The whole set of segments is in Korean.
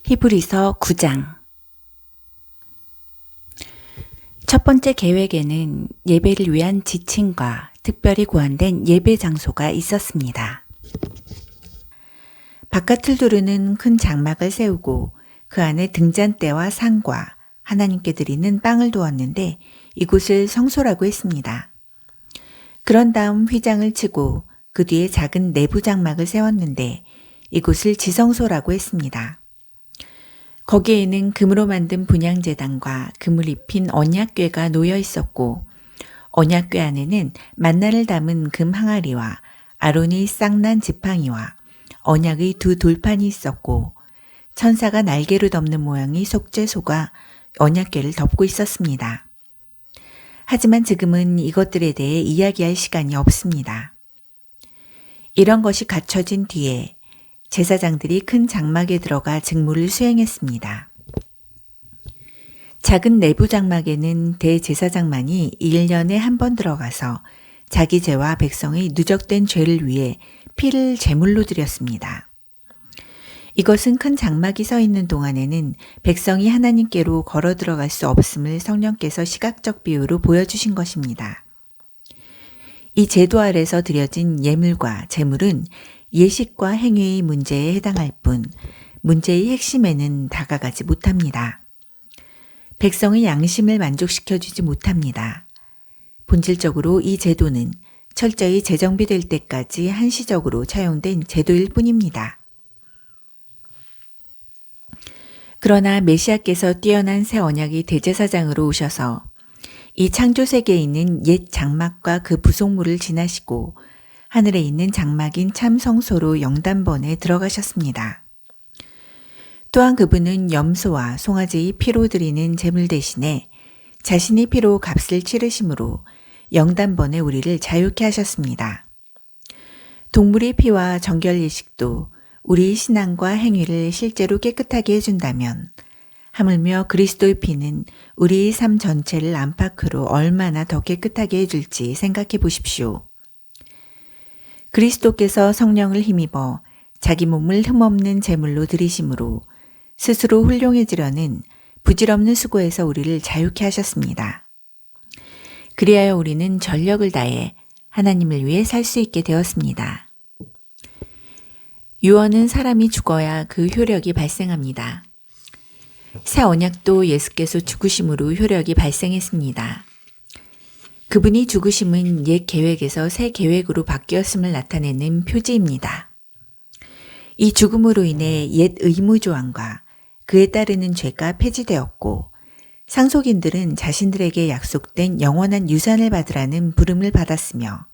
히브리서 9장. 첫 번째 계획에는 예배를 위한 지침과 특별히 고안된 예배 장소가 있었습니다. 바깥을 두르는 큰 장막을 세우고 그 안에 등잔대와 상과 하나님께 드리는 빵을 두었는데 이곳을 성소라고 했습니다. 그런 다음 휘장을 치고 그 뒤에 작은 내부 장막을 세웠는데 이곳을 지성소라고 했습니다. 거기에는 금으로 만든 분향제단과 금을 입힌 언약궤가 놓여 있었고 언약궤 안에는 만나를 담은 금 항아리와 아론의 쌍난 지팡이와 언약의 두 돌판이 있었고 천사가 날개로 덮는 모양의 속죄소가 언약궤를 덮고 있었습니다. 하지만 지금은 이것들에 대해 이야기할 시간이 없습니다. 이런 것이 갖춰진 뒤에 제사장들이 큰 장막에 들어가 직무를 수행했습니다. 작은 내부 장막에는 대제사장만이 1년에 한 번 들어가서 자기 죄와 백성의 누적된 죄를 위해 피를 제물로 드렸습니다. 이것은 큰 장막이 서 있는 동안에는 백성이 하나님께로 걸어 들어갈 수 없음을 성령께서 시각적 비유로 보여주신 것입니다. 이 제도 아래서 드려진 예물과 제물은 예식과 행위의 문제에 해당할 뿐 문제의 핵심에는 다가가지 못합니다. 백성의 양심을 만족시켜주지 못합니다. 본질적으로 이 제도는 철저히 재정비될 때까지 한시적으로 차용된 제도일 뿐입니다. 그러나 메시아께서 뛰어난 새 언약의 대제사장으로 오셔서 이 창조세계에 있는 옛 장막과 그 부속물을 지나시고 하늘에 있는 장막인 참 성소로 영단번에 들어가셨습니다. 또한 그분은 염소와 송아지의 피로 드리는 제물 대신에 자신의 피로 값을 치르심으로 영단번에 우리를 자유케 하셨습니다. 동물의 피와 정결 예식도 우리의 신앙과 행위를 실제로 깨끗하게 해준다면 하물며 그리스도의 피는 우리의 삶 전체를 안팎으로 얼마나 더 깨끗하게 해줄지 생각해 보십시오. 그리스도께서 성령을 힘입어 자기 몸을 흠없는 제물로 드리심으로 스스로 훌륭해지려는 부질없는 수고에서 우리를 자유케 하셨습니다. 그리하여 우리는 전력을 다해 하나님을 위해 살 수 있게 되었습니다. 유언은 사람이 죽어야 그 효력이 발생합니다. 새 언약도 예수께서 죽으심으로 효력이 발생했습니다. 그분이 죽으심은 옛 계획에서 새 계획으로 바뀌었음을 나타내는 표지입니다. 이 죽음으로 인해 옛 의무조항과 그에 따르는 죄가 폐지되었고 상속인들은 자신들에게 약속된 영원한 유산을 받으라는 부름을 받았으며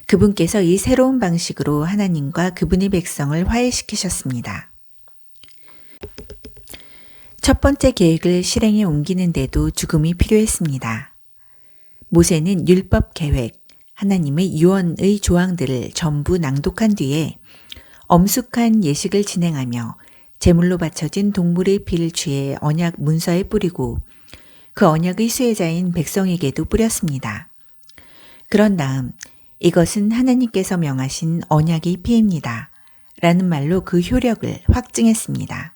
그분께서 이 새로운 방식으로 하나님과 그분의 백성을 화해시키셨습니다. 첫 번째 계획을 실행에 옮기는데도 죽음이 필요했습니다. 모세는 율법 계획, 하나님의 유언의 조항들을 전부 낭독한 뒤에 엄숙한 예식을 진행하며 제물로 바쳐진 동물의 피를 취해 언약 문서에 뿌리고 그 언약의 수혜자인 백성에게도 뿌렸습니다. 그런 다음 이것은 하나님께서 명하신 언약의 피입니다. 라는 말로 그 효력을 확증했습니다.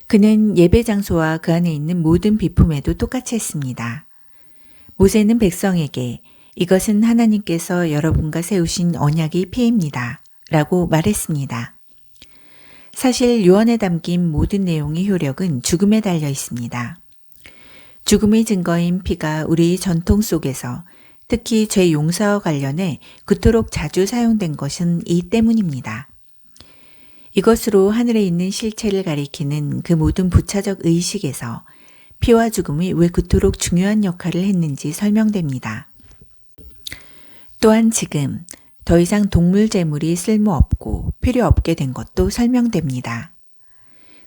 그는 예배 장소와 그 안에 있는 모든 비품에도 똑같이 했습니다. 모세는 백성에게 이것은 하나님께서 여러분과 세우신 언약의 피입니다. 라고 말했습니다. 사실 유언에 담긴 모든 내용의 효력은 죽음에 달려 있습니다. 죽음의 증거인 피가 우리의 전통 속에서 특히 죄 용서와 관련해 그토록 자주 사용된 것은 이 때문입니다. 이것으로 하늘에 있는 실체를 가리키는 그 모든 부차적 의식에서 피와 죽음이 왜 그토록 중요한 역할을 했는지 설명됩니다. 또한 지금 더 이상 동물 제물이 쓸모없고 필요 없게 된 것도 설명됩니다.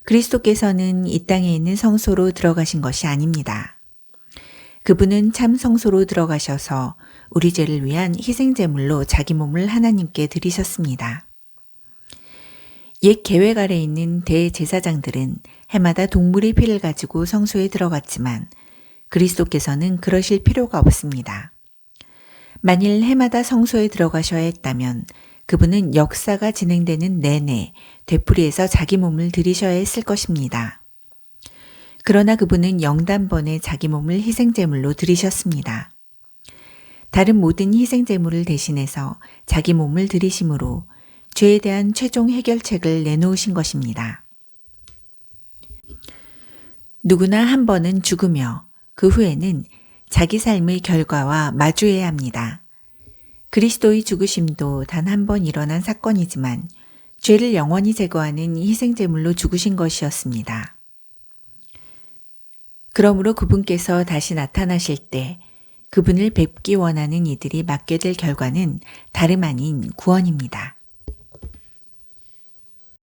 그리스도께서는 이 땅에 있는 성소로 들어가신 것이 아닙니다. 그분은 참 성소로 들어가셔서 우리 죄를 위한 희생제물로 자기 몸을 하나님께 드리셨습니다. 옛 계획 아래 있는 대제사장들은 해마다 동물의 피를 가지고 성소에 들어갔지만 그리스도께서는 그러실 필요가 없습니다. 만일 해마다 성소에 들어가셔야 했다면 그분은 역사가 진행되는 내내 되풀이해서 자기 몸을 들이셔야 했을 것입니다. 그러나 그분은 영단번에 자기 몸을 희생제물로 들이셨습니다. 다른 모든 희생제물을 대신해서 자기 몸을 들이심으로 죄에 대한 최종 해결책을 내놓으신 것입니다. 누구나 한 번은 죽으며 그 후에는 자기 삶의 결과와 마주해야 합니다. 그리스도의 죽으심도 단 한 번 일어난 사건이지만 죄를 영원히 제거하는 희생제물로 죽으신 것이었습니다. 그러므로 그분께서 다시 나타나실 때 그분을 뵙기 원하는 이들이 맞게 될 결과는 다름 아닌 구원입니다.